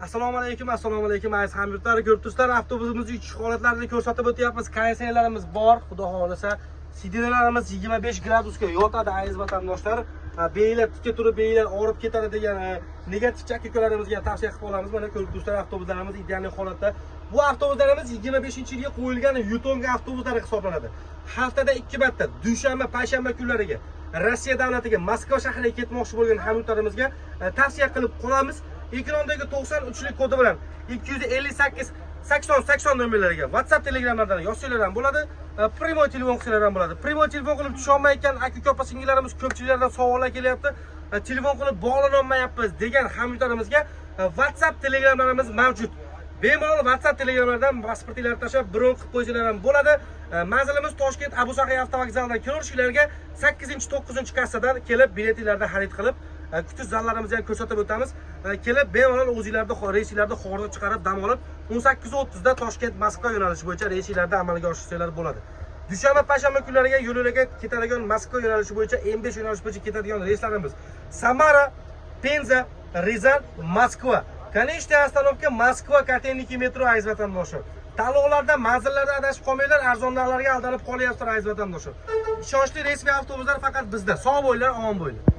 Assalomu alaykum aziz hamyurtlar. Ko'rib turibsizlar, avtobusimizni 3 holatlarda ko'rsatib o'tyapmiz. KSlarimiz bor, xudo xolasa. Sidenalarimiz 25 gradusga yotadi aziz vatandoshlar. Beylar tikka turib, beylar og'rib ketadi degan negativ chakkalarimizni tavsiya qilib qolamiz. Mana ko'rib turibsizlar, avtobuslarimiz ideal holatda. Bu avtobuslarimiz 25-yilga qo'yilgan Yutonga avtobuslari hisoblanadi. Haftada 2 marta, dushanba, payshanba kunlariga Rossiya davlatiga, Moskva shahriga ketmoqchi bo'lgan hamyurtlarimizga tavsiya qilib qolamiz. Ekrandagi 93lik kodi bilan 258 80 nomerlariga WhatsApp, Telegramlardan yozsanglar ham bo'ladi. Primoy telefon qilsanglar ham bo'ladi. Primoy telefon qilib tusha olmayotgan aka opa singillarimiz ko'pchiliklardan savollar kelyapti. Telefon qilib bog'lana olmayapmiz degan hamyurtlarimizga WhatsApp, Telegramlarimiz mavjud. Bemalol WhatsApp, Telegramlardan pasportlarni tashlab bron qilib qo'ysanglar ham bo'ladi. Manzilimiz Toshkent Abu Sahiy avtovokzalidan kirishlarga 8-9 kassadan kelib biletlarni xarid qilib kutish zallarimizni ham ko'rsatib o'tamiz. Kelib bemalol o'zingizlarda reyslarni xorda chiqarib dam olib 18:30 da Toshkent Moskva yo'nalishi bo'yicha reyslarni amalga oshirsangiz bo'ladi. Dushanba, payshanba kunlariga yo'llarga ketadigan Moskva yo'nalishi bo'yicha M5 yo'nalishi bo'yicha ketadigan reyslarimiz Samara, Penza, Rizan, Moskva. Konечная остановка Moskva Kateniki metro aziz vatandoshlar. Tanlovlarda, manzillarda adashib qolmanglar, arzon narxlarga aldanib qolyapsizlar aziz vatandoshlar. Ishonchli resmiy avtobuslar faqat bizda. Sog' bo'linglar, omon bo'linglar.